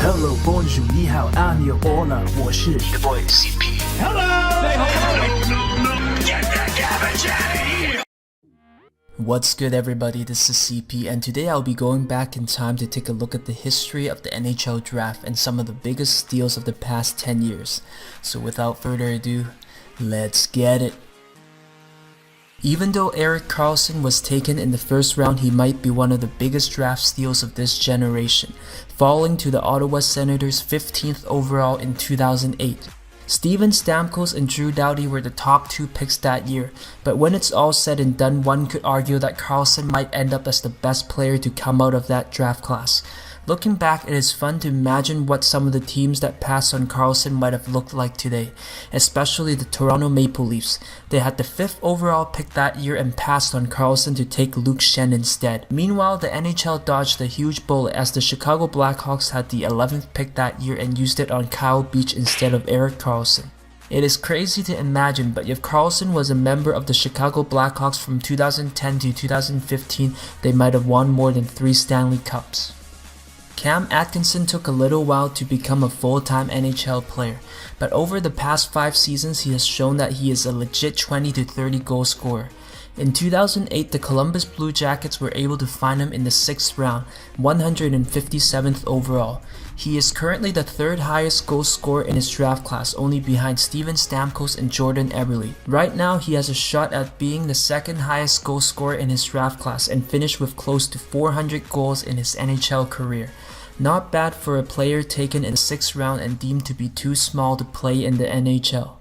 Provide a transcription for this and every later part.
Hello, bonjour, 你好, I'm Hola, 我是 the boy CP. Hello! Say hello! No, get that cabbage out of here! What's good, everybody? This is CP, and today I'll be going back in time to take a look at the history of the NHL draft and some of the biggest steals of the past 10 years. So without further ado, let's get it. Even though Erik Karlsson was taken in the first round, he might be one of the biggest draft steals of this generation, falling to the Ottawa Senators 15th overall in 2008. Steven Stamkos and Drew Doughty were the top two picks that year, but when it's all said and done, one could argue that Carlson might end up as the best player to come out of that draft class. Looking back, it is fun to imagine what some of the teams that passed on Carlson might have looked like today, especially the Toronto Maple Leafs. They had the 5th overall pick that year and passed on Carlson to take Luke Schenn instead. Meanwhile, the NHL dodged a huge bullet as the Chicago Blackhawks had the 11th pick that year and used it on Kyle Beach instead of Erik Karlsson. It is crazy to imagine, but if Carlson was a member of the Chicago Blackhawks from 2010 to 2015, they might have won more than 3 Stanley Cups. Cam Atkinson took a little while to become a full-time NHL player, but over the past 5 seasons he has shown that he is a legit 20 to 30 goal scorer. In 2008, the Columbus Blue Jackets were able to find him in the 6th round, 157th overall. He is currently the 3rd highest goal scorer in his draft class, only behind Steven Stamkos and Jordan Eberle. Right now, he has a shot at being the 2nd highest goal scorer in his draft class and finished with close to 400 goals in his NHL career. Not bad for a player taken in the 6th round and deemed to be too small to play in the NHL.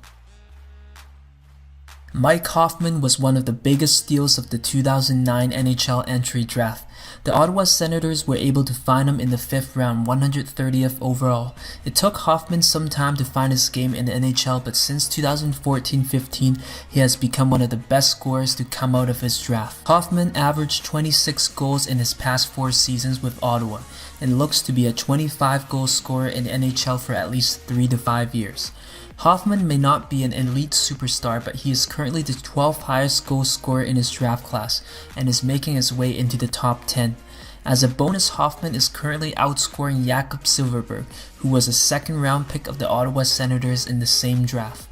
Mike Hoffman was one of the biggest steals of the 2009 NHL entry draft. The Ottawa Senators were able to find him in the 5th round, 130th overall. It took Hoffman some time to find his game in the NHL, but since 2014-15, he has become one of the best scorers to come out of his draft. Hoffman averaged 26 goals in his past 4 seasons with Ottawa, and looks to be a 25-goal scorer in the NHL for at least 3 to 5 years. Hoffman may not be an elite superstar, but he is currently the 12th highest goal scorer in his draft class and is making his way into the top 10. As a bonus, Hoffman is currently outscoring Jakob Silfverberg, who was a 2nd round pick of the Ottawa Senators in the same draft.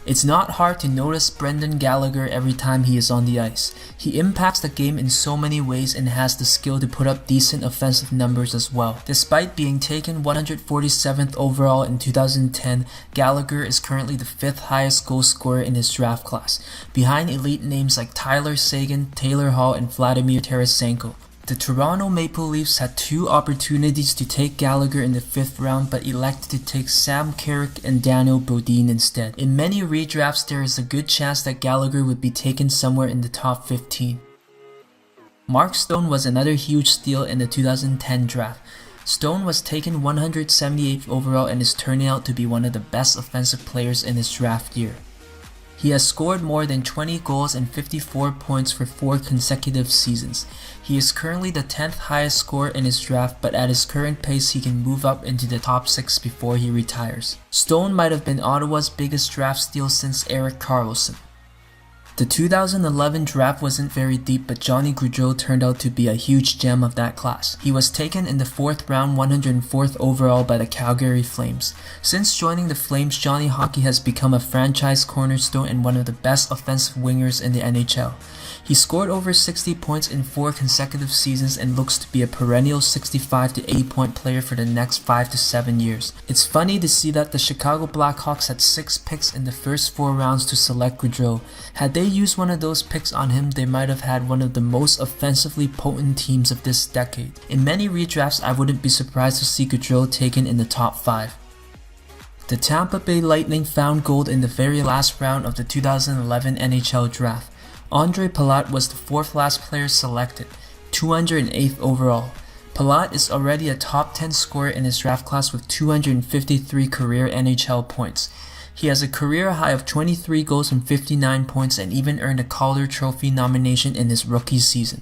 It's not hard to notice Brendan Gallagher every time he is on the ice. He impacts the game in so many ways and has the skill to put up decent offensive numbers as well. Despite being taken 147th overall in 2010, Gallagher is currently the 5th highest goal scorer in his draft class, behind elite names like Tyler Seguin, Taylor Hall, and Vladimir Tarasenko. The Toronto Maple Leafs had 2 opportunities to take Gallagher in the 5th round but elected to take Sam Carrick and Daniel Bodine instead. In many redrafts, there is a good chance that Gallagher would be taken somewhere in the top 15. Mark Stone was another huge steal in the 2010 draft. Stone was taken 178th overall and is turning out to be one of the best offensive players in his draft year. He has scored more than 20 goals and 54 points for 4 consecutive seasons. He is currently the 10th highest scorer in his draft, but at his current pace he can move up into the top 6 before he retires. Stone might have been Ottawa's biggest draft steal since Erik Karlsson. The 2011 draft wasn't very deep, but Johnny Gaudreau turned out to be a huge gem of that class. He was taken in the 4th round, 104th overall by the Calgary Flames. Since joining the Flames, Johnny Hockey has become a franchise cornerstone and one of the best offensive wingers in the NHL. He scored over 60 points in 4 consecutive seasons and looks to be a perennial 65 to 80 point player for the next 5 to 7 years. It's funny to see that the Chicago Blackhawks had 6 picks in the first 4 rounds to select Gaudreau. Had they used one of those picks on him, they might have had one of the most offensively potent teams of this decade. In many redrafts, I wouldn't be surprised to see Gaudreau taken in the top 5. The Tampa Bay Lightning found gold in the very last round of the 2011 NHL draft. Ondrej Pilat was the 4th last player selected, 208th overall. Pilat is already a top 10 scorer in his draft class with 253 career NHL points. He has a career high of 23 goals and 59 points and even earned a Calder Trophy nomination in his rookie season.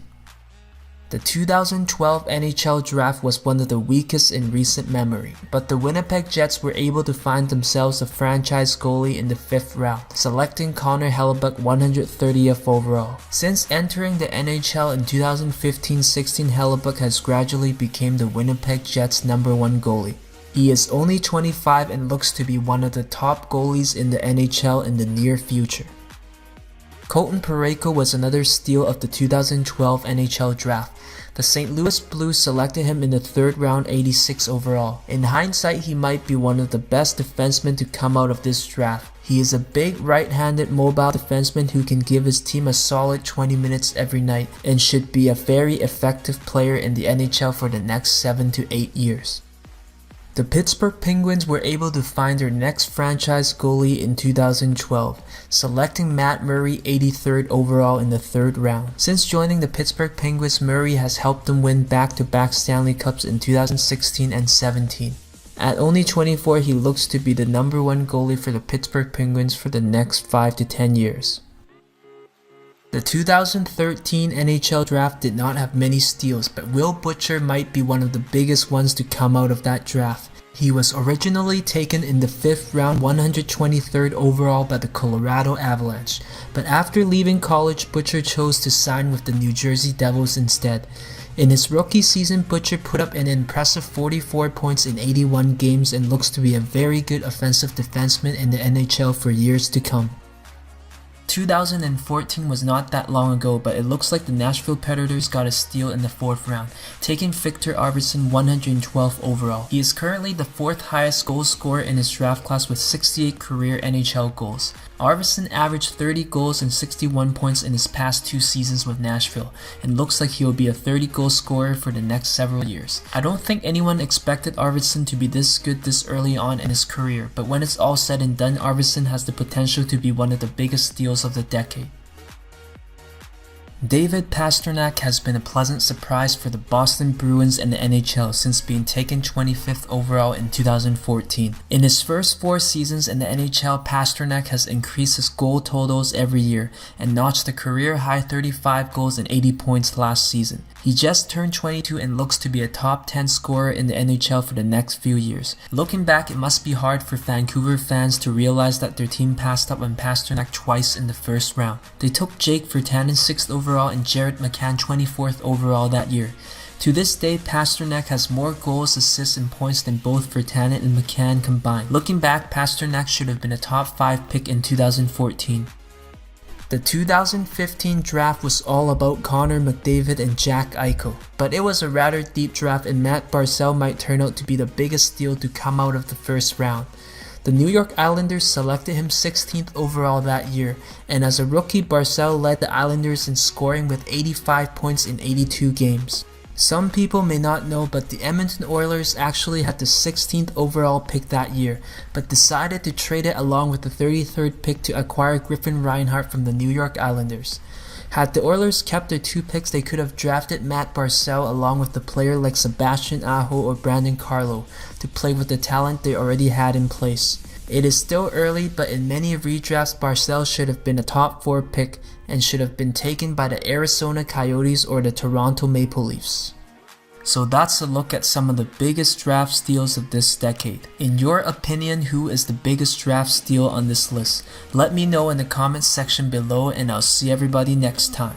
The 2012 NHL draft was one of the weakest in recent memory, but the Winnipeg Jets were able to find themselves a franchise goalie in the 5th round, selecting Connor Hellebuyck 130th overall. Since entering the NHL in 2015-16, Hellebuyck has gradually become the Winnipeg Jets' #1 goalie. He is only 25 and looks to be one of the top goalies in the NHL in the near future. Colton Perico was another steal of the 2012 NHL draft. The St. Louis Blues selected him in the 3rd round, 86 overall. In hindsight, he might be one of the best defensemen to come out of this draft. He is a big right-handed mobile defenseman who can give his team a solid 20 minutes every night and should be a very effective player in the NHL for the next 7 to 8 years. The Pittsburgh Penguins were able to find their next franchise goalie in 2012, selecting Matt Murray 83rd overall in the 3rd round. Since joining the Pittsburgh Penguins, Murray has helped them win back-to-back Stanley Cups in 2016 and 17. At only 24, he looks to be the #1 goalie for the Pittsburgh Penguins for the next 5 to 10 years. The 2013 NHL draft did not have many steals, but Will Butcher might be one of the biggest ones to come out of that draft. He was originally taken in the 5th round, 123rd overall by the Colorado Avalanche, but after leaving college, Butcher chose to sign with the New Jersey Devils instead. In his rookie season, Butcher put up an impressive 44 points in 81 games and looks to be a very good offensive defenseman in the NHL for years to come. 2014 was not that long ago, but it looks like the Nashville Predators got a steal in the 4th round, taking Viktor Arvidsson 112th overall. He is currently the 4th highest goal scorer in his draft class with 68 career NHL goals. Arvidsson averaged 30 goals and 61 points in his past 2 seasons with Nashville, and looks like he will be a 30-goal scorer for the next several years. I don't think anyone expected Arvidsson to be this good this early on in his career, but when it's all said and done, Arvidsson has the potential to be one of the biggest steals of the decade. David Pastrnak has been a pleasant surprise for the Boston Bruins and the NHL since being taken 25th overall in 2014. In his first 4 seasons in the NHL, Pastrnak has increased his goal totals every year and notched a career high 35 goals and 80 points last season. He just turned 22 and looks to be a top 10 scorer in the NHL for the next few years. Looking back, it must be hard for Vancouver fans to realize that their team passed up on Pastrnak twice in the 1st round. They took Jake Virtanen 6th overall and Jared McCann 24th overall that year. To this day, Pastrnak has more goals, assists, and points than both Virtanen and McCann combined. Looking back, Pastrnak should have been a top 5 pick in 2014. The 2015 draft was all about Connor McDavid and Jack Eichel, but it was a rather deep draft and Matt Barzal might turn out to be the biggest steal to come out of the 1st round. The New York Islanders selected him 16th overall that year, and as a rookie, Barzal led the Islanders in scoring with 85 points in 82 games. Some people may not know, but the Edmonton Oilers actually had the 16th overall pick that year, but decided to trade it along with the 33rd pick to acquire Griffin Reinhart from the New York Islanders. Had the Oilers kept their 2 picks, they could have drafted Matt Barzal along with a player like Sebastian Aho or Brandon Carlo to play with the talent they already had in place. It is still early, but in many redrafts, Barzal should have been a top 4 pick and should have been taken by the Arizona Coyotes or the Toronto Maple Leafs. So that's a look at some of the biggest draft steals of this decade. In your opinion, who is the biggest draft steal on this list? Let me know in the comments section below and I'll see everybody next time.